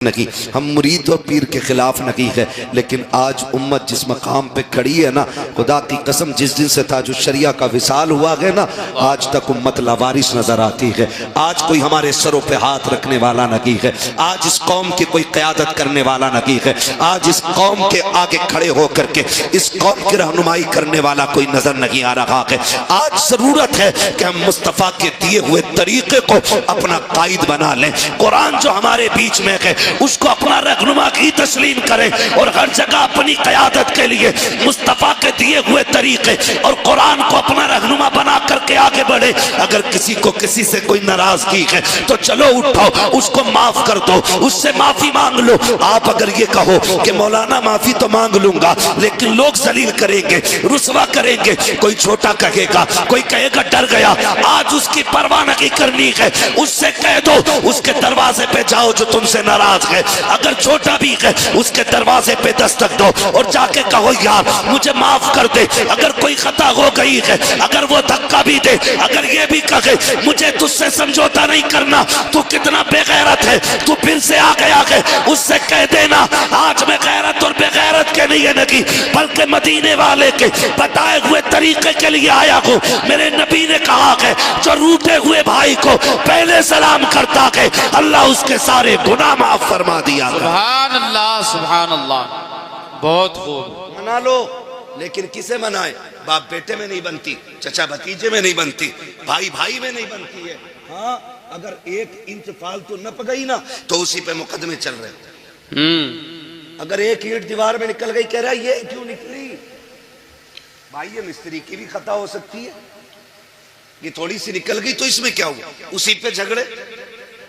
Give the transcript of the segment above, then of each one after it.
नहीं, हम मुरीद और पीर के खिलाफ नहीं है, लेकिन आज उम्मत जिस मकाम पे खड़ी है ना, खुदा की कसम जिस दिन से ताजुल शरिया का विसाल हुआ है ना, आज तक उम्मत लावारिस नजर आती है। आज कोई हमारे सरों पे हाथ रखने वाला नहीं है, आज इस कौम की कोई क़यादत करने वाला नहीं है, आज इस कौम के आगे खड़े होकर के इस कौम की रहनुमाई करने वाला कोई नजर नहीं आ रहा है। आज जरूरत है कि हम मुस्तफ़ा के दिए हुए तरीके को अपना कायद बना लें। कुरान जो हमारे बीच में है उसको अपना रहनुमा की तस्लीम करें और हर जगह अपनी क़यादत के लिए मुस्तफ़ा के दिए हुए तरीके और कुरान को अपना रहनुमा बना करके आगे बढ़े। अगर किसी को किसी से कोई नाराजगी है तो चलो उठो, उसको माफ कर दो, उससे माफी मांग लो। आप अगर ये कहो कि मौलाना माफी तो मांग लूंगा लेकिन लोग जलील करेंगे, रुसवा करेंगे, कोई छोटा कहेगा, कोई कहेगा डर गया, आज उसकी परवाह नहीं करनी है, उससे कह दो उसके दरवाजे पे जाओ जो तुमसे नाराज है। अगर छोटा भी है उसके दरवाजे पे दस्तक दो और जाके कहो यार मुझे माफ कर दे। अगर कोई खता हो गई है, अगर वो धक्का भी दे, अगर ये भी कहे मुझे तुझसे समझौता नहीं करना, तू कितना बेगैरत है, तू फिर से आ गया है, उससे कह देना आज मैं गैरत और बेगैरत के लिए नहीं बल्कि मदीने वाले के बताए हुए तरीके के लिए आया हूँ। मेरे नबी ने कहा है जो रूठे हुए भाई को पहले सलाम करता है अल्लाह उसके सारे गुनाह माफ फरमा दिया। सुभान अल्लाह, सुभान अल्लाह, बहुत खूब। मना लो, लेकिन किसे मनाए? बाप बेटे में नहीं बनती, चचा भतीजे में नहीं बनती, भाई भाई में नहीं बनती है। हाँ, अगर एक इंच फालतू न पगई ना तो उसी पे मुकदमे चल रहे। अगर एक ईंट दीवार में निकल गई, कह रहा है ये क्यों निकली? भाई ये मिस्त्री की भी खता हो सकती है, ये थोड़ी सी निकल गई तो इसमें क्या हुआ? उसी पे झगड़े,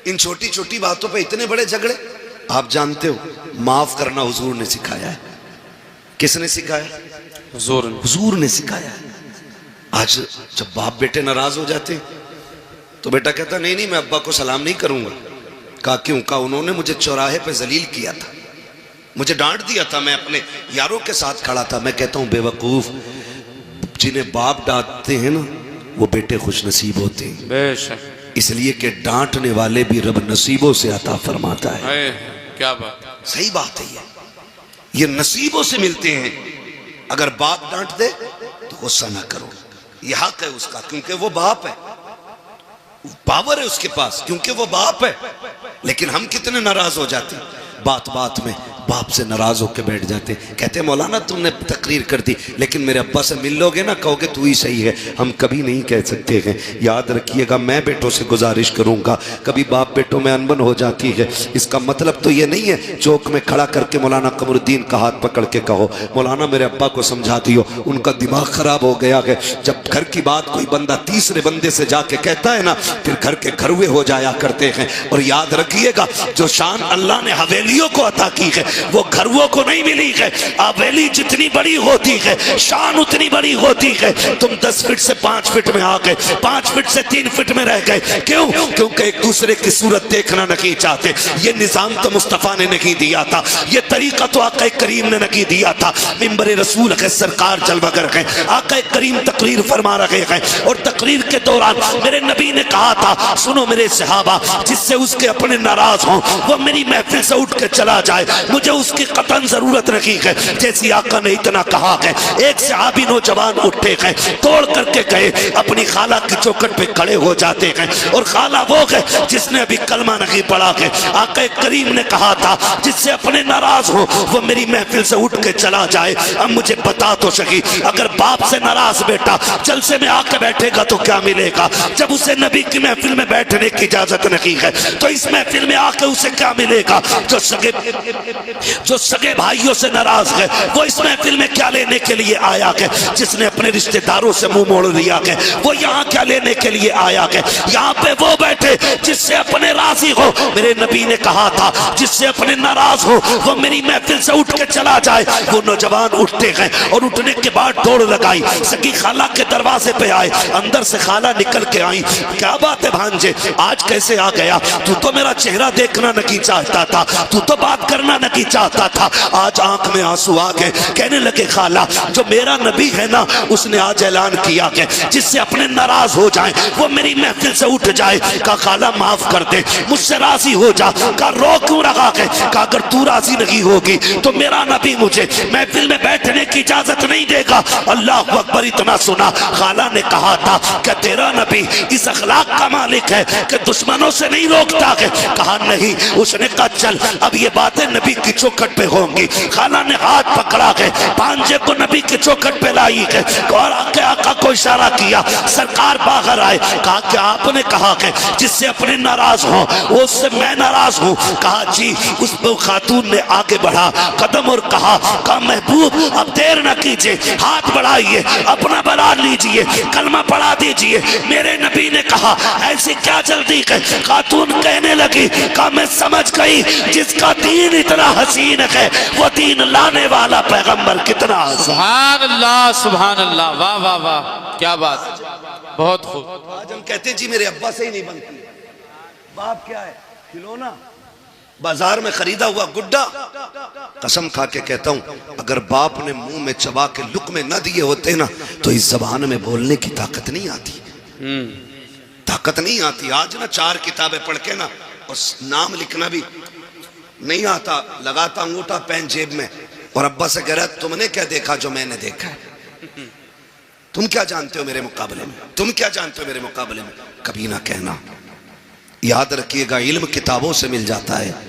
इन छोटी छोटी बातों पे इतने बड़े झगड़े। आप जानते हो माफ करना हुजूर ने सिखाया है। किसने सिखाया? हुजूर ने सिखाया है। आज जब बाप बेटे नाराज हो जाते तो बेटा कहता नहीं नहीं मैं अब्बा को सलाम नहीं करूंगा। कहा क्यों? कहा उन्होंने मुझे चौराहे पे जलील किया था, मुझे डांट दिया था, मैं अपने यारों के साथ खड़ा था। मैं कहता हूं बेवकूफ, जिन्हें बाप डांटते हैं ना वो बेटे खुश नसीब होते हैं, बेशक, इसलिए कि डांटने वाले भी रब नसीबों से अता फरमाता है। क्या बात, सही बात है। ये नसीबों से मिलते हैं। अगर बाप डांट दे तो गुस्सा ना करो, ये हक है उसका, क्योंकि वो बाप है, पावर है उसके पास, क्योंकि वो बाप है। लेकिन हम कितने नाराज हो जाते हैं, बात बात में बाप से नाराज होकर बैठ जाते। कहते मौलाना तुमने तकरीर कर दी लेकिन मेरे अब्बा से मिल लोगे ना, कहोगे तू ही सही है। हम कभी नहीं कह सकते हैं, याद रखिएगा। मैं बेटों से गुजारिश करूंगा, कभी बाप बेटों में अनबन हो जाती है, इसका मतलब तो ये नहीं है चौक में खड़ा करके मौलाना कमरुद्दीन का हाथ पकड़ के कहो मौलाना मेरे अब्बा को समझा दियो, उनका दिमाग खराब हो गया है। जब घर की बात कोई बंदा तीसरे बंदे से जाके कहता है ना, फिर घर के घरवे हो जाया करते हैं। और याद रखिएगा जो शान अल्लाह ने हवेलियों को अता की है वो घरवों को नहीं मिली है। हवेली जितनी बड़ी होती है शान उतनी बड़ी होती है। तुम 10 फीट से 5 फीट में आ गए, 5 फीट से 3 फीट में रह गए, क्यों? क्योंकि एक दूसरे की सूरत देखना नहीं चाहते। ये निजाम तो मुस्तफा ने नहीं दिया था, ये तरीका तो आका करीम ने नहीं दिया था। मिंबर रसूल है, सरकार जलवागर है, आका करीम तकरीर फरमा रहे हैं और तकरीर के दौरान मेरे नबी ने कहा था सुनो मेरे सहाबा, जिससे उसके अपने नाराज हों वो मेरी महफिल से उठ के चला जाए, मुझे उसकी कतन जरूरत नहीं है। जैसी आका ने इतना कहा है, एक सहाबी नौजवान उठते हैं, तोड़ करके गए, अपनी खाला की चौखट पे खड़े हो जाते हैं और खाला वो है जिसने अभी कलमा नहीं पढ़ा है। आका करीम ने कहा था जिससे अपने नाराज हो वो मेरी महफिल से उठ के चला जाए। अब मुझे बता तो सही, अगर बाप से नाराज बेटा जलसे में आके बैठेगा तो क्या मिलेगा? जब उसे नबी की महफिल में बैठने की इजाजत नहीं है तो इस महफिल में आके उसे क्या मिलेगा? जो सगे भाइयों से नाराज है वो इस महफिल में क्या लेने के लिए आया है? जिसने अपने रिश्तेदारों से मुंह मोड़ लिया है वो यहाँ क्या लेने के लिए आया है? यहाँ पे वो बैठे जिससे अपने राजी हो। मेरे नबी ने कहा था जिससे अपने नाराज हो वो मेरी महफिल से उठ के चला जाए। वो नौजवान उठते हैं और उठने के बाद दौड़ लगाई, सगी खाला के दरवाजे पे आए, अंदर से खाला निकल के आई। क्या बात है भांजे, आज कैसे आ गया? तू तो मेरा चेहरा देखना नहीं चाहता था, तू तो बात करना नहीं नहीं चाहता था, आज आंख में आंसू आ गए। कहने लगे खाला जो मेरा नबी है ना, उसने आज ऐलान किया कि जिससे अपने नाराज हो जाए वो मेरी महफिल से उठ जाए। कहा खाला माफ कर दे, मुझसे राजी हो जा। कहा रो क्यों रहा है? कहा अगर तू राजी नहीं होगी तो मेरा नबी मुझे महफिल में बैठने की इजाजत नहीं देगा। अल्लाह अकबर। इतना सुना खाला ने कहा था कि तेरा नबी इस अखलाक का मालिक है कि दुश्मनों से नहीं रोकता है। कहा नहीं। उसने कहा चल अब ये बातें नबी की चौखट पे होंगी। खाला ने हाथ पकड़ा के पांजे को नबी की चौखट पे लाई है और आके आका को इशारा किया। सरकार बाहर आए। कहा कि आपने कहा कि जिससे अपने नाराज हो उससे मैं नाराज हूं। कहा जी। उस खातून ने आगे बढ़ा कदम और कहा महबूब अब देर न कीजिए, हाथ बढ़ाइए, अपना बना लीजिए, कलमा पढ़ा दीजिए। मेरे नबी ने कहा ऐसी क्या जल्दी है? खातून कहने लगी कहा मैं समझ गई जिसका दीन इतना हसीन है वो दीन लाने वाला पैगंबर कितना हसीन। सुभान अल्लाह, सुभान अल्लाह, वाह वाह वाह, क्या बात, बहुत खूब। आज हम कहते जी मेरे अब्बा से ही नहीं बनती। बाप क्या है? खिलौना, बाजार में खरीदा हुआ गुड्डा। कसम खा के कहता हूं अगर बाप ने मुंह में चबा के लुक़्मे न दिए होते ना तो इस जबान में बोलने की ताकत नहीं आती। ताकत नहीं आती। आज ना 4 किताबें पढ़ के ना और नाम लिखना भी नहीं आता, लगाता अंगूठा पेन जेब में और अब्बा से कह रहा तुमने क्या देखा जो मैंने देखा है? तुम क्या जानते हो मेरे मुकाबले में? तुम क्या जानते हो मेरे मुकाबले में? कभी ना कहना। याद रखिएगा इल्म किताबों से मिल जाता है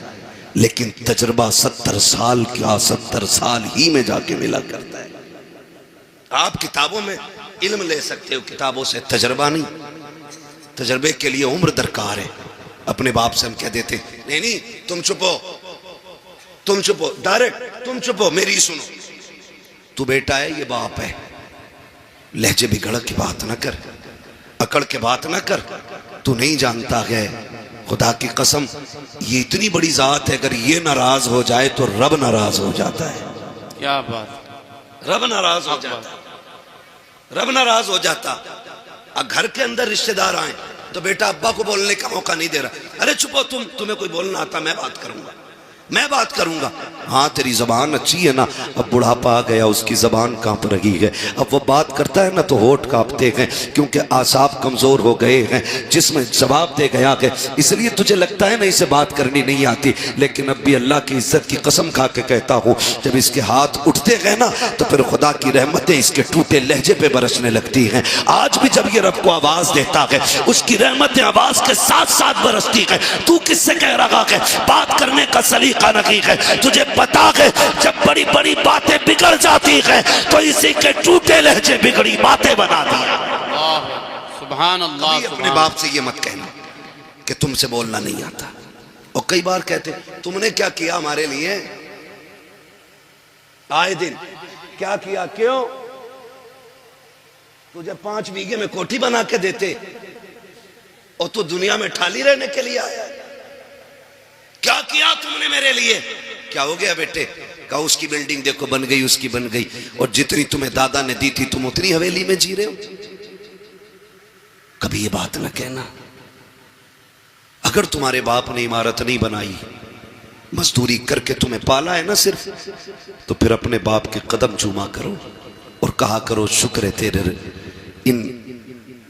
लेकिन तजुर्बा 70 साल क्या 70 साल ही में जाके मिला करता है। आप किताबों में इल्म ले सकते हो, किताबों से तजुर्बा नहीं। तजुर्बे के लिए उम्र दरकार है। अपने बाप से हम कह देते नहीं नहीं तुम चुपो, तुम चुपो, डायरेक्ट तुम चुपो, मेरी सुनो। तू बेटा है, ये बाप है। लहजे बिगड़ की बात ना कर, अकड़ के बात ना कर। तू नहीं जानता है खुदा की कसम ये इतनी बड़ी जात है अगर ये नाराज हो जाए तो रब नाराज हो जाता है। क्या बात, रब नाराज हो जाता, रब नाराज हो जाता। घर के अंदर रिश्तेदार आए तो बेटा अब्बा को बोलने का मौका नहीं दे रहा। अरे चुपो तुम, तुम्हें कोई बोलना आता, मैं बात करूंगा, मैं बात करूंगा। हाँ तेरी जबान अच्छी है ना, अब बुढ़ापा आ गया उसकी जबान कांप रही है। अब वो बात करता है ना तो होठ कांपते हैं क्योंकि आसाब कमजोर हो गए हैं, जिसमें जवाब दे गया है। इसलिए तुझे लगता है ना इसे बात करनी नहीं आती, लेकिन अब भी अल्लाह की इज्जत की कसम खा के कहता हूँ जब इसके हाथ उठते हैं ना तो फिर खुदा की रहमतें इसके टूटे लहजे पे बरसने लगती हैं। आज भी जब ये रब को आवाज देता है उसकी रहमतें आवाज के साथ साथ बरसती है। तू किससे कह रहा है बात करने का सलीका नहीं है? तुझे पता है जब बड़ी बड़ी बातें बिगड़ जाती है तो इसी के टूटे लहजे बिगड़ी बातें बना दी। सुभान अल्लाह। अपने बाप से ये मत कहना कि तुमसे बोलना नहीं आता। और कई बार कहते तुमने क्या किया हमारे लिए, आए दिन क्या किया, क्यों? तुझे 5 बीघे में कोठी बना के देते और तू दुनिया में ठाली रहने के लिए आया है। क्या किया तुमने मेरे लिए? क्या हो गया बेटे? कहा उसकी बिल्डिंग देखो बन गई, उसकी बन गई, और जितनी तुम्हें दादा ने दी थी तुम उतनी हवेली में जी रहे हो। कभी ये बात न कहना। अगर तुम्हारे बाप ने इमारत नहीं बनाई, मजदूरी करके तुम्हें पाला है ना सिर्फ, तो फिर अपने बाप के कदम चूमा करो और कहा करो शुक्र है तेरे इन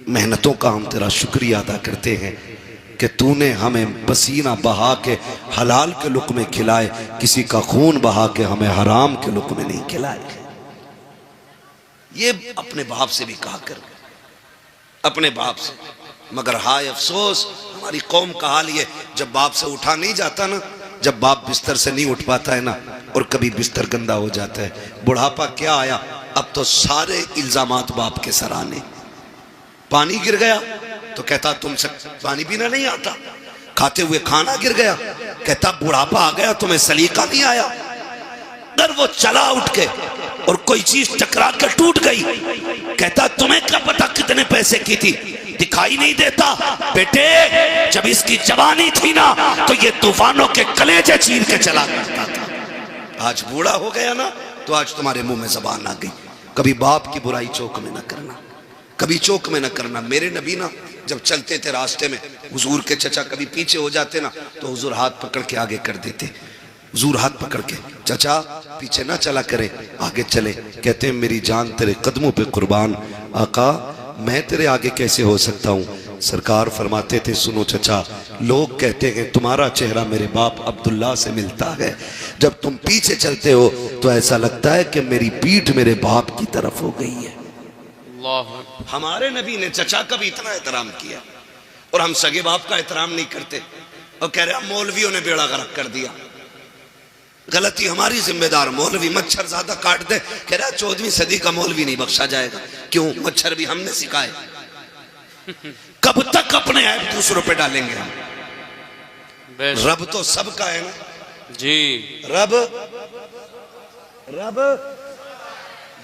मेहनतों का, हम तेरा शुक्रिया अदा करते हैं कि तूने हमें पसीना बहा के हलाल के लुक़्मे खिलाए, किसी का खून बहा के हमें हराम के लुक़्मे नहीं खिलाए। ये अपने बाप से भी कहा कर, अपने बाप से। मगर हाय अफसोस हमारी कौम का हाल ये, जब बाप से उठा नहीं जाता ना, जब बाप बिस्तर से नहीं उठ पाता है ना, और कभी बिस्तर गंदा हो जाता है, बुढ़ापा क्या आया, अब तो सारे इल्जामात बाप के सर आने। पानी गिर गया तो कहता तुमसे पानी पीना नहीं आता, खाते हुए खाना गिर गया कहता बुढ़ापा आ गया तुम्हें सलीका नहीं आया। अगर वो चला उठ के और कोई चीज टकरा कर टूट गई कहता तुम्हें क्या पता कितने पैसे की थी, दिखाई नहीं देता। बेटे जब इसकी जवानी थी ना तो ये तूफानों के कलेजे चीर के चला करता था। आज बूढ़ा हो गया ना तो आज तुम्हारे मुंह में जबान आ गई। कभी बाप की बुराई चौक में न करना, कभी चौक में न करना। मेरे नबी ना जब चलते थे रास्ते में, हुजूर के चचा कभी पीछे हो जाते ना तो हुजूर हाथ पकड़ के आगे कर देते, हुजूर हाथ पकड़ के, चाचा पीछे ना चला करे, आगे चले। कहते हैं मेरी जान तेरे कदमों पे कुर्बान, आका मैं तेरे आगे कैसे हो सकता हूँ। सरकार फरमाते थे सुनो चचा, लोग कहते हैं तुम्हारा चेहरा मेरे बाप अब्दुल्ला से मिलता है, जब तुम पीछे चलते हो तो ऐसा लगता है कि मेरी पीठ मेरे बाप की तरफ हो गई है। हमारे नबी ने चचा का भी इतना एहतराम किया और हम सगे बाप का एहतराम नहीं करते और कह रहे मौलवियों ने बेड़ा गर्क कर दिया। गलती हमारी, जिम्मेदार मौलवी। मच्छर ज्यादा काट दे, कह रहा 14वीं सदी का मौलवी नहीं बख्शा जाएगा। क्यों? मच्छर भी हमने सिखाए। कब तक अपने ऐप दूसरों पे डालेंगे हम? रब तो सबका है ना जी। रब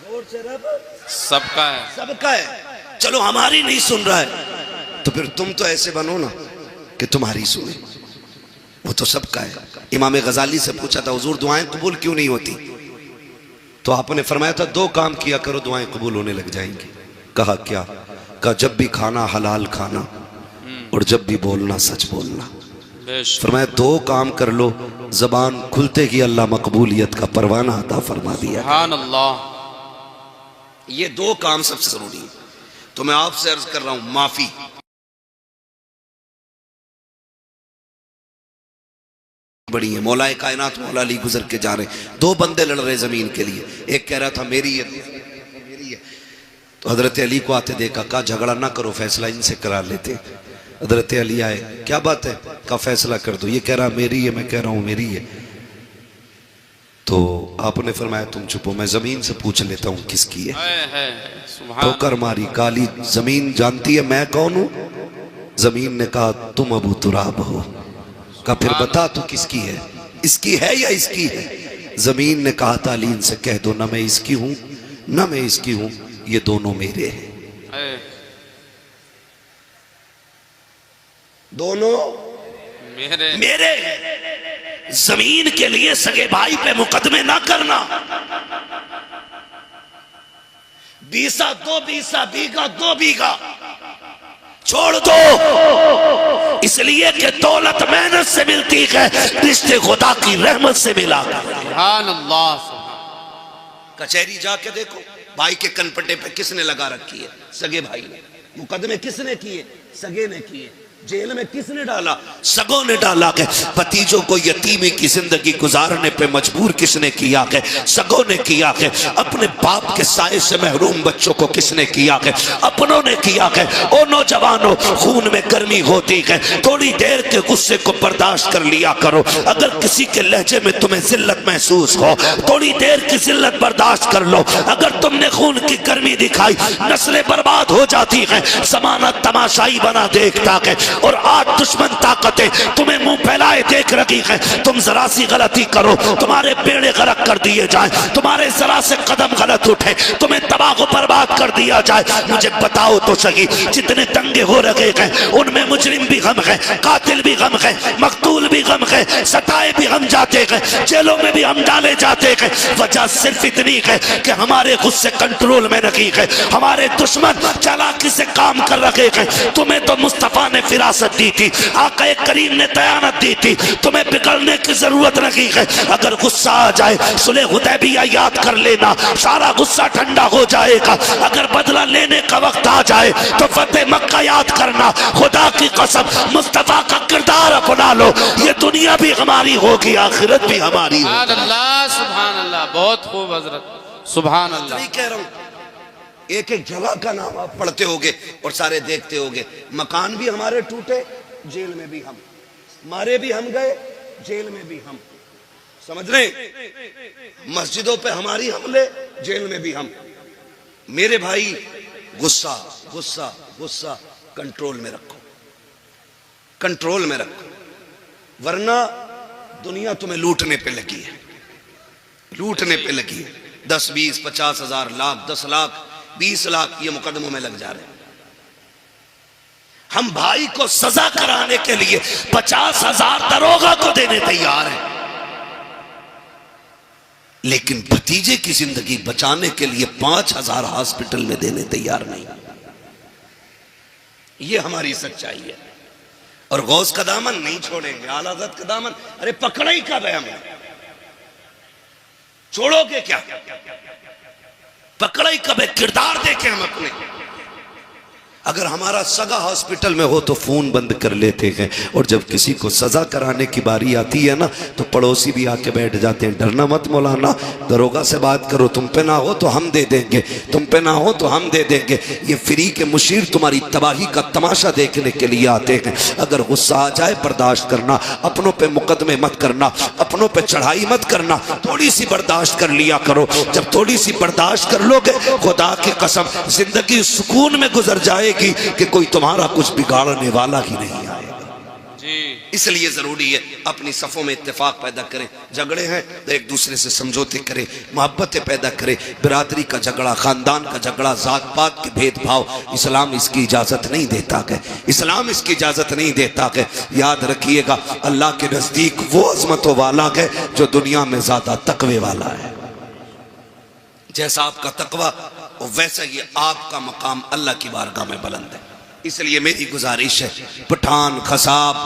जोर से, रब सबका है, सबका है। चलो हमारी नहीं सुन रहा है तो फिर तुम तो ऐसे बनो ना कि तुम्हारी सुने, वो तो सबका है। इमाम गजाली से पूछा था हुजूर दुआएं कबूल क्यों नहीं होती, तो आपने फरमाया था 2 काम किया करो दुआएं कबूल होने लग जाएंगी। कहा क्या? कहा जब भी खाना हलाल खाना और जब भी बोलना सच बोलना। फरमाया 2 काम कर लो, जबान खुलते ही अल्लाह मकबूलियत का परवाना अता फरमा दिया। सुभान अल्लाह। ये 2 काम सबसे जरूरी है। तो मैं आपसे अर्ज कर रहा हूं माफी। बड़ी है। मौलाए कायनात मौला अली गुजर के जा रहे, 2 बंदे लड़ रहे जमीन के लिए। एक कह रहा था मेरी है, मेरी है। तो हजरत अली को आते देखा, कहा झगड़ा ना करो, फैसला इनसे करा लेते। हजरत अली आए, क्या बात है? का फैसला कर दो। ये कह रहा मेरी है, मैं कह रहा हूं मेरी है। तो आपने फरमाया तुम चुपो, मैं जमीन से पूछ लेता हूं किसकी है। ठोकर मारी, काली जमीन जानती है मैं कौन हूं? जमीन ने कहा तुम अबू तुराब हो। का फिर बता तू किसकी है, इसकी है या इसकी है? जमीन ने कहा तालीन से कह दो ना मैं इसकी हूं ना मैं इसकी हूं, ये दोनों मेरे हैं। दोनों मेरे जमीन के लिए सगे भाई पे मुकदमे ना करना। बीसा 2 बीसा, बीघा 2 बीघा छोड़ दो, इसलिए कि दौलत मेहनत से मिलती है, रिश्ते खुदा की रहमत से मिला। सुभान अल्लाह। कचहरी जाके देखो भाई के कनपट्टे पे किसने लगा रखी है? सगे भाई ने। मुकदमे किसने किए? सगे ने किए। जेल में किसने डाला? सगों ने डाला के। भतीजों को यतीमी की जिंदगी गुजारने पे मजबूर किसने किया के? सगों ने किया के। अपने बाप के साए से महरूम बच्चों को किसने किया के? अपनों ने किया के। ओ नौजवानों, खून में गर्मी होती है, थोड़ी देर के गुस्से को बर्दाश्त कर लिया करो। अगर किसी के लहजे में तुम्हें जिल्लत महसूस हो, थोड़ी देर की जिल्लत बर्दाश्त कर लो। अगर तुमने खून की गर्मी दिखाई, नस्लें बर्बाद हो जाती हैं। जमाना तमाशाई बना देखता है और आज दुश्मन ताकतें तुम्हें मुंह फैलाए देख रही हैं। तुम जरा सी गलती करो, तुम्हारे बेड़े गरक कर दिए जाए, तुम्हारे जरा से कदम गलत उठे, तुम्हें तबाह बर्बाद कर दिया जाए। मुझे बताओ तो सही, जितने दंगे हो रहे हैं उनमें मुजरिम भी गम है, कातिल भी गम है, मकतूल भी गम है, सताए भी हम जाते हैं, जेलों में भी हम डाले जाते हैं। वजह सिर्फ इतनी है कि हमारे गुस्से कंट्रोल में नहीं है, हमारे दुश्मन चालाकी से काम कर रहे हैं। तुम्हें तो मुस्तफा ने फिरासत दी थी, आका करीम ने दयानत दी थी, तुम्हें बिगड़ने की जरूरत नहीं है। अगर गुस्सा आ जाए सुलह हुदैबिया याद कर लेना, सारा गुस्सा ठंडा हो जाएगा। अगर बदला लेने का वक्त आ जाए तो फतेह मक्का याद करना। खुदा की कसम मुस्तफा का किरदार अपना लो, ये दुनिया भी हमारी होगी, आखिरत भी हमारी होगी। सुभान अल्लाह, सुभान अल्लाह। बहुत खूब हजरत, सुभान अल्लाह। नहीं कह रहा हूं, एक एक जगह का नाम आप पढ़ते होगे और सारे देखते होगे। मकान भी हमारे टूटे, जेल में भी हम, मारे भी हम गए, जेल में भी हम। समझ रहे? मस्जिदों पे हमारी हमले, जेल में भी हम। मेरे भाई गुस्सा गुस्सा गुस्सा कंट्रोल में रखो, कंट्रोल में रखो, वरना दुनिया तुम्हें लूटने पे लगी है, लूटने पे लगी है। 10, 20, 50 हजार, लाख, 10 लाख, 20 लाख ये मुकदमों में लग जा रहे हैं। हम भाई को सजा कराने के लिए 50,000 दरोगा को देने तैयार हैं, लेकिन भतीजे की जिंदगी बचाने के लिए 5,000 हॉस्पिटल में देने तैयार नहीं। ये हमारी सच्चाई है। और गौस का दामन नहीं छोड़ेंगे, आला हज़रत का दामन, अरे पकड़ा ही कब है हमें? छोड़ोगे क्या? पकड़ाई कब है? किरदार देखें हम अपने। अगर हमारा सगा हॉस्पिटल में हो तो फोन बंद कर लेते हैं, और जब किसी को सजा कराने की बारी आती है ना तो पड़ोसी भी आके बैठ जाते हैं। डरना मत मौलाना, दरोगा से बात करो, तुम पे ना हो तो हम दे देंगे, तुम पे ना हो तो हम दे देंगे। ये फ्री के मुशीर तुम्हारी तबाही का तमाशा देखने के लिए आते हैं। अगर गुस्सा आ जाए बर्दाश्त करना, अपनों पे मुकदमे मत करना, अपनों पे चढ़ाई मत करना, थोड़ी सी बर्दाश्त कर लिया करो। जब थोड़ी सी बर्दाश्त कर लोगे, खुदा की कसम जिंदगी सुकून में गुजर जाएगी कि कोई तुम्हारा कुछ बिगाड़ने वाला ही नहीं आएगा जी। इसलिए जरूरी है अपनी सफों में इत्तेफाक पैदा करें। झगड़े हैं तो एक दूसरे से समझौते करें, मोहब्बतें पैदा करें। बिरादरी का झगड़ा, खानदान का झगड़ा, जात पात के भेदभाव, इस्लाम इसकी इजाजत नहीं देता है। इस्लाम इसकी इजाजत नहीं देता है। याद रखिएगा, अल्लाह के नजदीक वो अजमतों वाला है जो दुनिया में ज्यादा तकवे वाला है। जैसा आपका तकवा वैसा ही आपका मकाम अल्लाह की बारगाह में बुलंद है। इसलिए मेरी गुजारिश है, पठान, खसाब,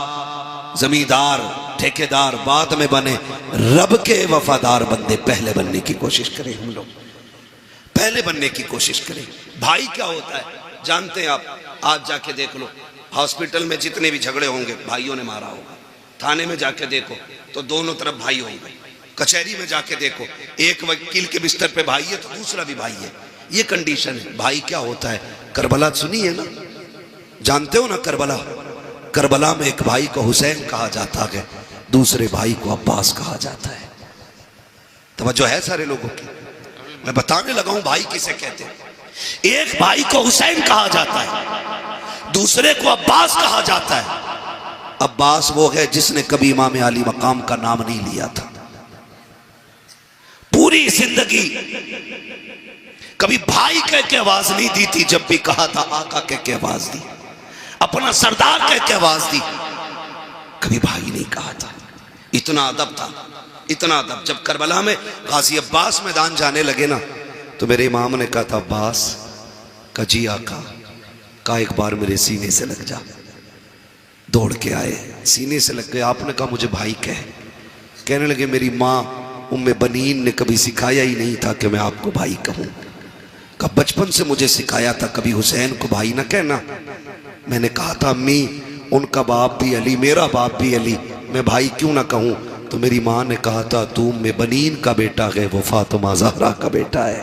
जमींदार, ठेकेदार बाद में बने, रब के वफादार बंदे पहले बनने की कोशिश करें। हम लोग पहले बनने की कोशिश करें। भाई क्या होता है जानते हैं आप? आज जाके देख लो, हॉस्पिटल में जितने भी झगड़े होंगे भाइयों ने मारा होगा। थाने में जाके देखो तो दोनों तरफ भाई होंगे। कचहरी में जाके देखो, एक वकील के बिस्तर पे भाई है तो दूसरा भी भाई है। ये कंडीशन है। भाई क्या होता है? करबला सुनी है ना, जानते हो ना करबला? करबला में एक भाई को हुसैन कहा जाता है, दूसरे भाई को अब्बास कहा जाता है। तवज्जो है सारे लोगों की? मैं बताने लगा हूं भाई किसे कहते हैं। एक भाई को हुसैन कहा जाता है, दूसरे को अब्बास कहा जाता है। अब्बास वो है जिसने कभी इमाम अली मकाम का नाम नहीं लिया था। पूरी जिंदगी कभी भाई कह के आवाज नहीं दी थी, जब भी कहा था आका कह के आवाज दी, अपना सरदार कह के आवाज दी, कभी भाई नहीं कहा था। इतना अदब था, इतना अदब। जब करबला में गाजी अब्बास मैदान जाने लगे ना तो मेरे इमाम ने कहा था, अब्बास का जी आका का एक बार मेरे सीने से लग जा। दौड़ के आए, सीने से लग गए। आपने कहा मुझे भाई कहने लगे मेरी माँ उम्मे बनीन ने कभी सिखाया ही नहीं था कि मैं आपको भाई कहूं। का बचपन से मुझे सिखाया था कभी हुसैन को भाई ना कहना। मैंने कहा था अम्मी उनका बाप भी अली, मेरा बाप भी अली, मैं भाई क्यों ना कहूं? तो मेरी माँ ने कहा था तू उम्मे बनीन का बेटा है, वो फातिमा ज़हरा का बेटा है।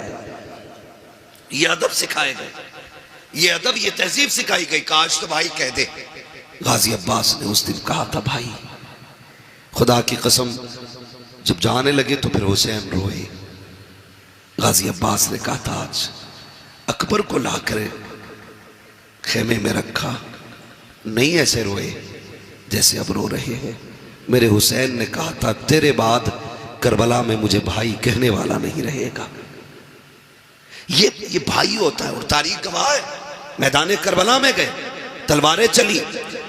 ये अदब सिखाए गए, ये अदब, ये तहजीब सिखाई गई। काश तो भाई कह दे। गाजी अब्बास ने उस दिन कहा था भाई। खुदा की कसम जब जाने लगे तो फिर हुसैन रोए। गाजी अब्बास ने कहा था आज अकबर को लाकर खेमे में रखा, नहीं ऐसे रोए जैसे अब रो रहे हैं। मेरे हुसैन ने कहा था तेरे बाद करबला में मुझे भाई कहने वाला नहीं रहेगा। ये भाई होता है। और तारीख गवाह है, मैदान करबला में गए, तलवारें चली,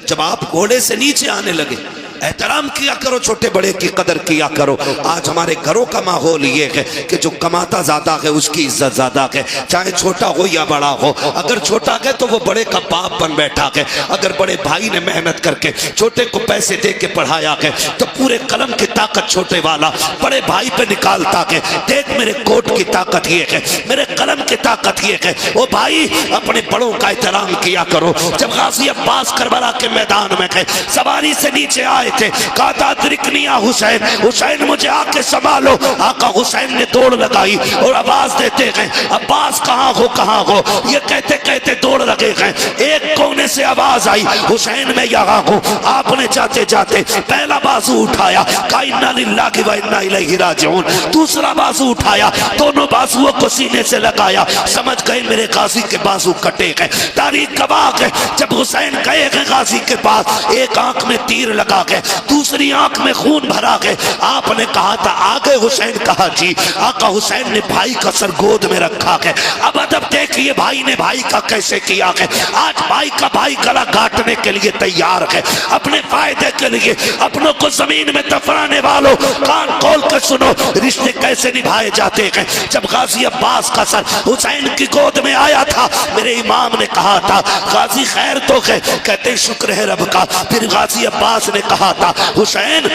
जब आप घोड़े से नीचे आने लगे एहतराम किया करो, छोटे बड़े की कदर किया करो। आज हमारे घरों का माहौल ये है कि जो कमाता ज्यादा है उसकी इज्जत ज्यादा है, चाहे छोटा हो या बड़ा हो। अगर छोटा है तो वो बड़े का बाप बन बैठा है। अगर बड़े भाई ने मेहनत करके छोटे को पैसे दे के पढ़ाया है तो पूरे कलम की ताकत छोटे वाला बड़े भाई पे निकालता है। देख मेरे कोट की ताकत ये है, मेरे कलम की ताकत ये है। वो भाई अपने बड़ों का एहतराम किया करो। जब गाजी अब्बास करबला के मैदान में गए, सवारी से नीचे आए थे, कहा था अदरिकनिया हुसैन, हुसैन मुझे आके संभालो। आका हुसैन ने दौड़ लगाई और आवाज देते गए अब्बास कहाँ हो, कहाँ हो। ये कहते कहते दौड़ लगे गए। एक कोने से आवाज आई हुसैन मैं यहाँ हूँ। आपने जाते जाते पहला बाजू उठाया, कहा इन्ना लिल्लाहि व इन्ना इलैहि राजिऊन। दूसरा बाजू उठाया, दोनों बाजुओं को सीने से लगाया। समझ गए मेरे गाजी के बाजू कटे गए। तारीख गवाह है जब हुसैन गए गाजी के पास, एक आंख में तीर लगा गए, दूसरी आंख में खून भरा गए। आपने कहा था आगे हुसैन, कहा जी। आका हुसैन ने भाई का सर गोद में रखा है। अब अदब देखिए भाई ने भाई का कैसे किया है। आज भाई का भाई गला काटने के लिए तैयार है, अपने फायदे के लिए। अपनों को जमीन में दफनाने वालों कान खोल कर सुनो, रिश्ते कैसे निभाए जाते हैं। जब गाजी अब्बास का सर हुसैन की गोद में आया था, मेरे इमाम ने कहा था गाजी खैर तो है, कहते शुक्र है रब का। फिर गाजी अब्बास ने कहा था हुसैन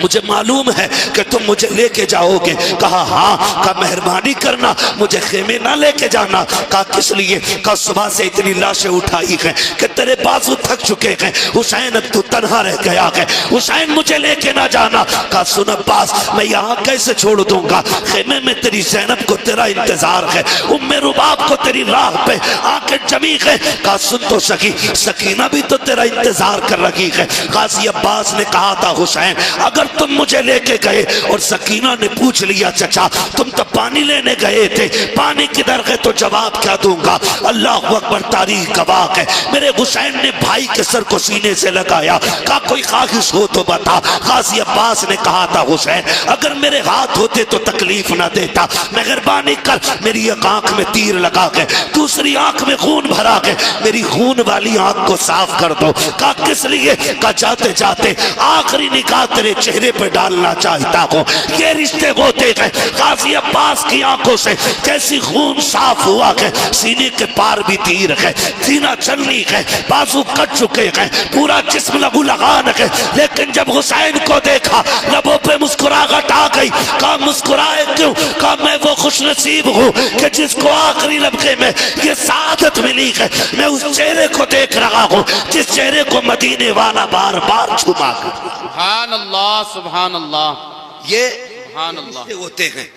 मुझे मालूम है कि तुम मुझे लेके जाओगे। कहा हाँ। कहा मेहरबानी करना मुझे खेमे ना लेके जाना। कहा किस लिए? कहा सुबह से इतनी लाशें उठाई हैं कि तेरे बाजू थक चुके हैं हुसैन, अब तू तन्हा रह गया है, हुसैन मुझे लेके ना जाना। कहा सुन अब्बास, मैं यहाँ कैसे छोड़ दूंगा, खेमे में तेरी ज़ैनब को तेरा इंतजार है, उम्मे रुबाब को तेरी राह पे आके जमी है। कहा सुन तो सकी, सकीना भी तो तेरा इंतजार कर रही है। गाजी अब्बास ने कहा था हुसैन अगर तुम मुझे लेके गए और सकीना ने पूछ लिया चचा तुम तो पानी लेने गए थे, पानी किधर है, तो जवाब क्या दूंगा? अल्लाह अकबर, तारीख गवाह है। मेरे हुसैन ने भाई के सर को सीने से लगाया। कहा कोई ख्वाहिश हो तो बता। गाजी अब्बास ने कहा था हुसैन अगर मेरे हाथ होते तो तकलीफ ना देता, मेहरबानी कर मेरी एक आंख में तीर लगा के दूसरी आंख में खून भरा के मेरी खून वाली आंख को साफ कर दो। कहा किस लिए? कहा जाते जाते आखिरी निगाह तेरे चेहरे पर डालना चाहता हूँ। ये रिश्ते होते गए। गाजी अब्बास की आंखों से कैसी खून साफ हुआ है, सीने के पार भी तीर है, सीना चलनी है, बाजू कट चुके हैं, पूरा जिस्म लहू लगान है। लेकिन जब हुसैन को देखा लबों पे मुस्कुराहट आ गई। कहा मुस्कुराए क्यों? कहा मैं वो खुश नसीब हूँ कि जिसको आखिरी लम्हे में ये सादत मिली है। मैं उस चेहरे को देख रहा हूँ जिस चेहरे को मदीने वाला बार बार छुपा कर। सुभान अल्लाह, सुभान अल्लाह। ये सुभान अल्लाह होते हैं।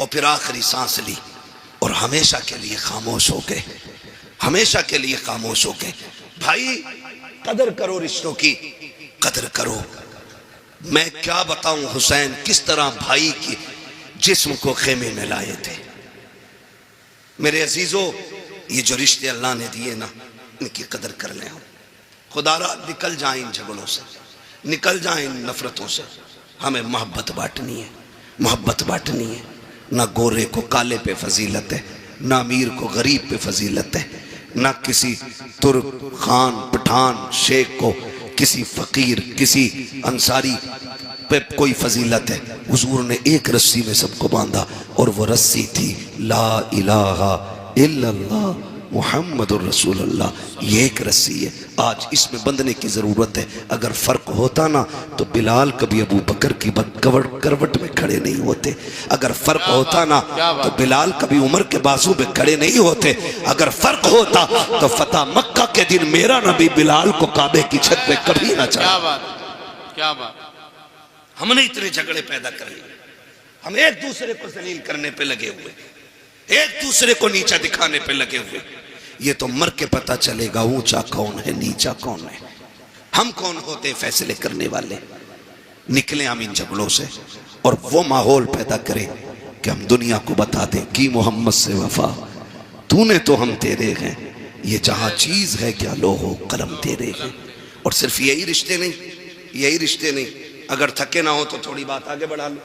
और फिर आखिरी सांस ली और हमेशा के लिए खामोश हो गए, हमेशा के लिए खामोश हो गए। भाई कदर करो, रिश्तों की कदर करो। मैं क्या बताऊं हुसैन किस तरह भाई की जिस्म को खेमे में लाए थे। मेरे अजीजों, ये जो रिश्ते अल्लाह ने दिए ना, इनकी कदर कर लें हम। खुदारा निकल जाए इन झगड़ों से, निकल जाए इन नफरतों से। हमें मोहब्बत बांटनी है, मोहब्बत बांटनी है। ना गोरे को काले पे फजीलत है, ना अमीर को गरीब पे फजीलत है, ना किसी तुर्क खान पठान शेख को, किसी फकीर किसी अंसारी पे कोई फजीलत है। हुजूर ने एक रस्सी में सबको बांधा और वो रस्सी थी ला इलाहा इल्लल्लाह मुहम्मदुर रसूलुल्लाह। ये एक रस्सी है, आज इसमें बंधने की जरूरत है। अगर फर्क होता ना तो बिलाल कभी अबू बकर की करवट में खड़े नहीं होते। अगर फर्क होता ना तो बिलाल कभी उमर के बाजू में खड़े नहीं होते। अगर फर्क होता तो फतह मक्का के दिन मेरा नबी बिलाल को काबे की छत पे कभी ना चढ़ा। क्या बात, क्या बात। हमने इतने झगड़े पैदा कर लिए, हम एक दूसरे को जलील करने पे लगे हुए, एक दूसरे को नीचा दिखाने पे लगे हुए। ये तो मर के पता चलेगा ऊंचा कौन है नीचा कौन है। हम कौन होते फैसले करने वाले। निकले हम इन झगड़ों से और वो माहौल पैदा करें कि हम दुनिया को बता दें कि मोहम्मद से वफा तूने तो हम तेरे हैं, ये जहां चीज है क्या लोहो कलम तेरे हैं। और सिर्फ यही रिश्ते नहीं, यही रिश्ते नहीं, अगर थके ना हो तो थोड़ी बात आगे बढ़ा लो।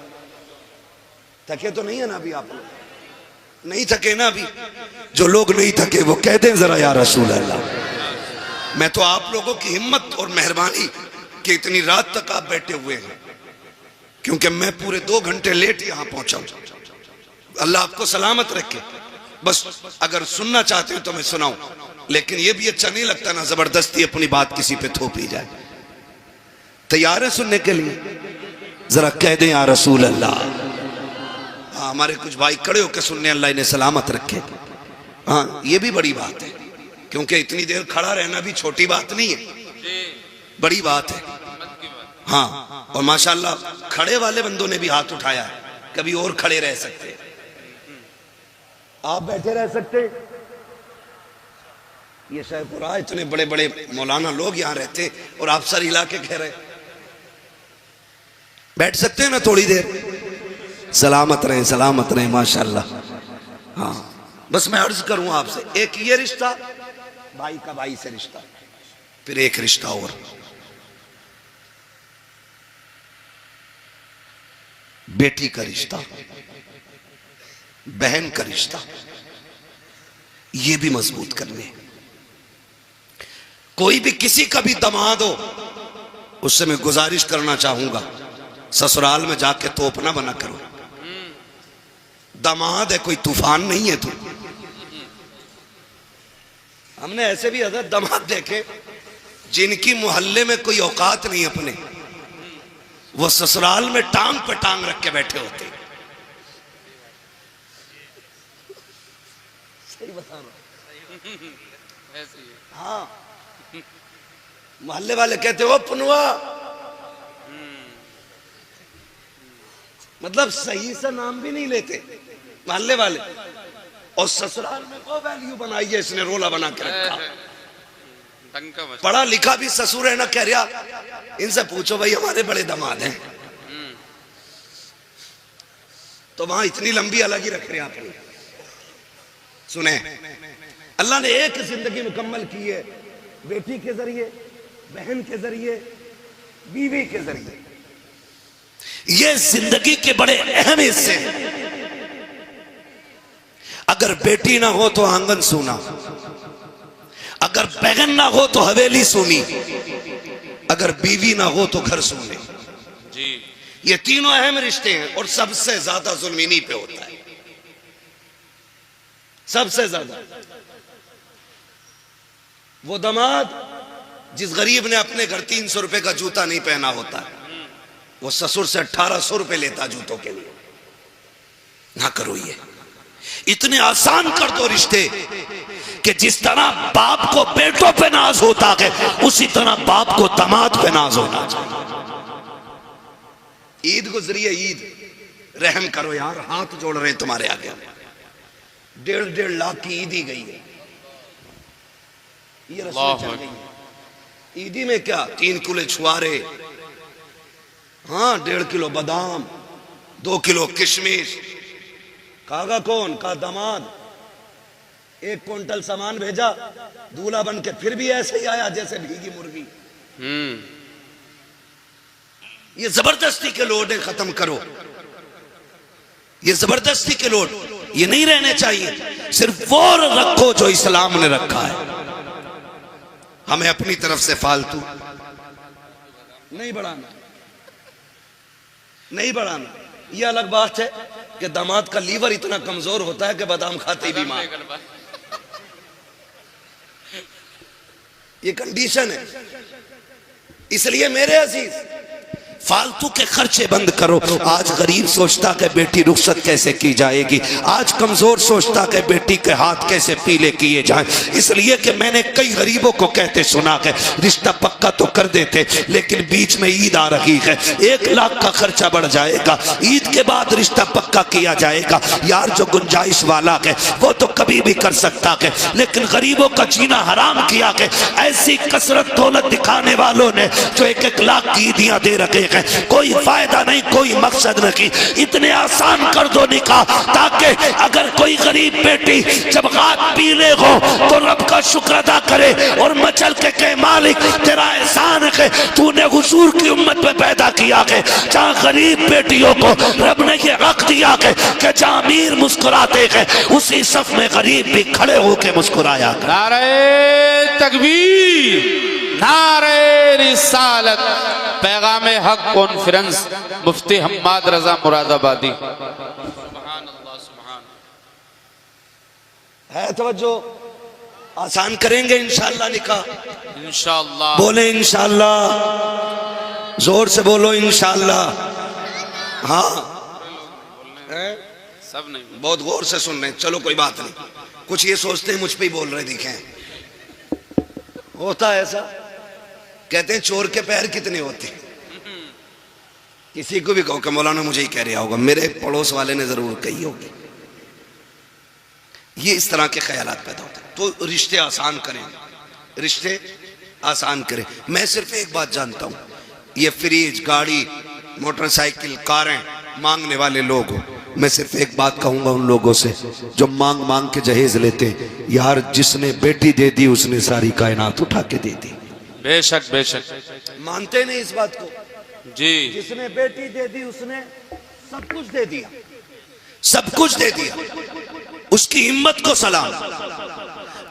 थके तो नहीं है ना अभी आप लोग, नहीं थके ना अभी। जो लोग नहीं थके वो कह दें जरा या रसूल अल्लाह। मैं तो आप लोगों की हिम्मत और मेहरबानी कि इतनी रात तक आप बैठे हुए हैं, क्योंकि मैं पूरे 2 घंटे लेट यहां पहुंचा हूं। अल्लाह आपको सलामत रखे। बस अगर सुनना चाहते हो तो मैं सुनाऊं, लेकिन यह भी अच्छा नहीं लगता ना जबरदस्ती अपनी बात किसी पे थोपी जाए। तैयार है सुनने के लिए? जरा कह दें या रसूल अल्लाह। हमारे कुछ भाई खड़े होकर सुनने, अल्लाह इन्हें सलामत रखे। हाँ, ये भी बड़ी बात है, क्योंकि इतनी देर खड़ा रहना भी छोटी बात नहीं है, बड़ी बात है। हाँ, और माशाल्लाह खड़े वाले बंदों ने भी हाथ उठाया है। कभी और खड़े रह सकते, आप बैठे रह सकते। ये शाहपुरा इतने बड़े बड़े मौलाना लोग यहाँ रहते और आप सर हिला के कह रहे बैठ सकते हैं ना थोड़ी देर। सलामत रहें, सलामत रहें माशाल्लाह। हाँ, बस मैं अर्ज करूं आपसे, एक ये रिश्ता भाई का भाई से रिश्ता, फिर एक रिश्ता और बेटी का रिश्ता, बहन का रिश्ता, ये भी मजबूत करने। कोई भी किसी का भी दामाद हो, उससे मैं गुजारिश करना चाहूंगा ससुराल में जाके तोप ना बना करो। दामाद है, कोई तूफान नहीं है तू। हमने ऐसे भी हज़रत दामाद देखे जिनकी मोहल्ले में कोई औकात नहीं अपने, वो ससुराल में टांग पे टांग रख के बैठे होते। सही बता रहा हूं। हाँ, मोहल्ले वाले कहते हो पुनवा, मतलब सही से नाम भी नहीं लेते मोहल्ले वाले। और ससुराल में वो वैल्यू बनाई है इसने, रोला बना के रखा। पढ़ा लिखा भी ससुर है ना, कह रहा, इनसे पूछो भाई हमारे बड़े दामाद हैं, तो वहां इतनी लंबी अलग ही रख रहे अपनी। सुने, अल्लाह ने एक जिंदगी मुकम्मल की है, बेटी के जरिए, बहन के जरिए, बीवी के जरिए। ये जिंदगी के बड़े अहम हिस्से हैं। अगर बेटी ना हो तो आंगन सूना, अगर बहन ना हो तो हवेली सूनी, अगर बीवी ना हो तो घर सूने जी। ये तीनों अहम रिश्ते हैं और सबसे ज्यादा जुल्म इन्हीं पे होता है, सबसे ज्यादा। वो दामाद जिस गरीब ने अपने घर 300 रुपए का जूता नहीं पहना होता है, वो ससुर से 1800 रुपए लेता जूतों के लिए। ना करो ये, इतने आसान कर दो रिश्ते कि जिस तरह बाप को बेटों पे नाज होता है, उसी तरह बाप को दामाद पे नाज होना चाहिए। ईद गुजरी है, ईद रहम करो यार, हाथ जोड़ रहे हैं तुम्हारे आगे। 1.5 लाख की ईद ही गई है, ये रस्में चल गई है। ईदी में क्या, 3 किलो छुआरे, हाँ 1.5 किलो बादाम, 2 किलो किशमिश। कागा कौन का दामाद 1 क्विंटल सामान भेजा, दूल्हा बन के फिर भी ऐसे ही आया जैसे भीगी मुर्गी। ये जबरदस्ती के लोड है, खत्म करो ये जबरदस्ती के लोड, ये नहीं रहने चाहिए। सिर्फ वो रखो जो इस्लाम ने रखा है। हमें अपनी तरफ से फालतू नहीं बढ़ाना, नहीं बढ़ाना। यह अलग बात है कि दामाद का लीवर इतना कमजोर होता है कि बादाम खाते ही बीमार। ये कंडीशन है। इसलिए मेरे अजीज, फालतू के खर्चे बंद करो। आज गरीब सोचता कि बेटी रुखसत कैसे की जाएगी, आज कमजोर सोचता कि बेटी के हाथ कैसे पीले किए जाएं। इसलिए कि मैंने कई गरीबों को कहते सुना कि रिश्ता पक्का तो कर देते, लेकिन बीच में ईद आ रही है, 1 लाख का खर्चा बढ़ जाएगा, ईद के बाद रिश्ता पक्का किया जाएगा। यार जो गुंजाइश वाला है वो तो कभी भी कर सकता है, लेकिन गरीबों का जीना हराम किया है ऐसी कसरत दौलत दिखाने वालों ने जो 1-1 लाख की ईदियां दे रखे। कोई फायदा नहीं, कोई मकसद नहीं। इतने आसान कर दो निकाह, ताकि अगर कोई गरीब बेटी जब हाथ पीले हो तो रब का शुक्र अदा करे और मचल के कहे मालिक तेरा एहसान है, तूने हुजूर की उम्मत पे पैदा किया है जहाँ गरीब बेटियों को रब ने ये हक दिया है कि जहाँ अमीर मुस्कुराते हैं उसी सफ में गरीब भी खड़े होकर मुस्कुराया। नारे तकबीर, नारे रिसालत, पैगाम हक कॉन्फ्रेंस, मुफ्ती हम्माद रजा मुरादाबादी। है तवज्जो, आसान करेंगे इंशाअल्लाह निकाह, इंशाअल्लाह। बोले इंशाअल्लाह, जोर से बोलो इंशाअल्लाह। हाँ सब नहीं, बहुत गौर से सुन रहे हैं। चलो कोई बात नहीं, कुछ ये सोचते हैं मुझ पे ही बोल रहे, देखें होता है ऐसा। कहते हैं चोर के पैर कितने होते हैं। किसी को भी कहो कि मौलाना मुझे ही कह रहा होगा, मेरे पड़ोस वाले ने जरूर कही होगी। ये इस तरह के ख्यालात पैदा होते हैं। तो रिश्ते आसान करें, रिश्ते आसान करें। मैं सिर्फ एक बात जानता हूं, ये फ्रिज, गाड़ी, मोटरसाइकिल, कारें मांगने वाले लोग हो, मैं सिर्फ एक बात कहूंगा उन लोगों से जो मांग मांग के जहेज लेते हैं, यार जिसने बेटी दे दी उसने सारी कायनात उठा के दे दी। बेशक बेशक, मानते नहीं इस बात को जी। जिसने बेटी दे दी उसने सब कुछ दे दिया, सब कुछ दे दिया। उसकी हिम्मत को सलाम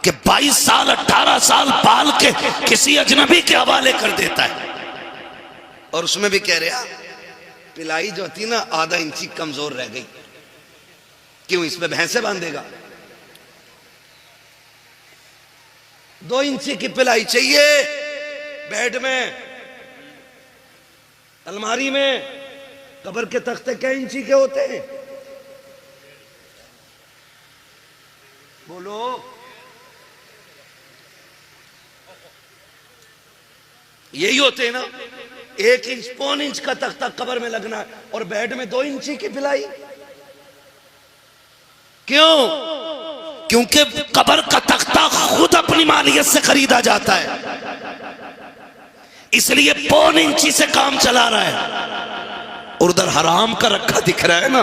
कि 22 साल 18 साल पाल के किसी अजनबी के हवाले कर देता है। और उसमें भी कह रहा पिलाई जो थी ना आधा इंची कमजोर रह गई, क्यों इसमें भैंसे बांधेगा? 2 इंची की पिलाई चाहिए बेड में। अलमारी में कब्र के तख्ते कै इंची के होते हैं? बोलो। यही होते हैं ना, 1 इंच 1.25 इंच का तख्ता कब्र में लगना है और बेड में 2 इंची की पिलाई। क्यों? क्योंकि कब्र का तख्ता खुद अपनी मालियत से खरीदा जाता है, इसलिए 1.25 इंची से काम चला रहा है। और उधर हराम का रखा दिख रहा है ना,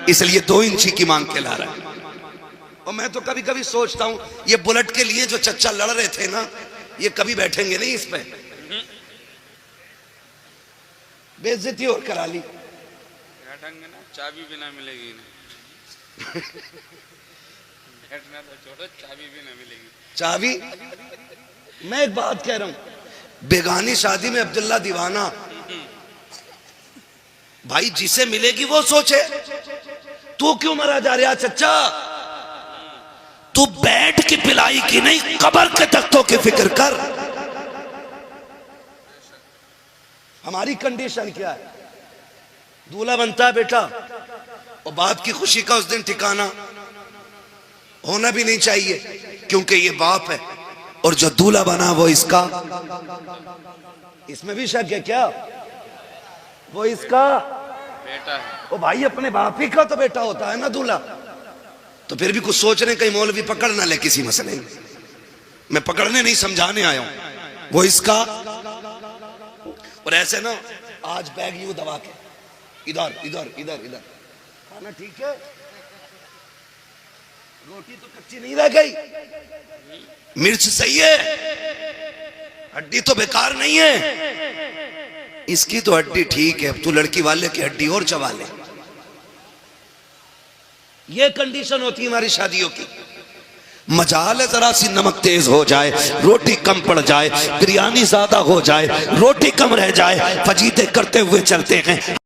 इसलिए 2 इंची की मांग के ला रहा है। और मैं तो कभी कभी सोचता हूं, ये बुलेट के लिए जो चच्चा लड़ रहे थे ना, ये कभी बैठेंगे नहीं इस पे। बेइज्जती और करा ली। बैठेंगे ना, चाबी भी ना मिलेगी बैठना तो छोड़ो, चाबी भी ना मिलेगी। चाबी? मैं एक बात कह रहा हूं, बेगानी शादी में अब्दुल्ला दीवाना, भाई जिसे मिलेगी वो सोचे। तू क्यों मरा जा रहा चच्चा? तू बैठ की पिलाई की नहीं, कब्र के तख्तों की फिक्र कर। हमारी कंडीशन क्या है? दूल्हा बनता है बेटा, और बाप की खुशी का उस दिन ठिकाना होना भी नहीं चाहिए, क्योंकि ये बाप है और जो दूल्हा बना वो इसका। इसमें भी शक है क्या? वो इसका बेटा है। ओ भाई, अपने बाप ही का तो बेटा होता है ना दूल्हा। तो फिर भी कुछ सोच रहे, कहीं मौलवी पकड़ ना ले किसी मसले में। मैं पकड़ने नहीं, समझाने आया हूं। वो इसका। और ऐसे ना, आज बैग यूं दबा के इधर इधर इधर इधर, खाना ठीक है? रोटी तो कच्ची नहीं रह गई? मिर्च सही है? हड्डी तो बेकार नहीं है? इसकी तो हड्डी ठीक है, तू लड़की वाले की हड्डी और चबा ले। ये कंडीशन होती है हमारी शादियों की। मजाल है जरा सी नमक तेज हो जाए, रोटी कम पड़ जाए, बिरयानी ज्यादा हो जाए, रोटी कम रह जाए, फजीते करते हुए चलते हैं।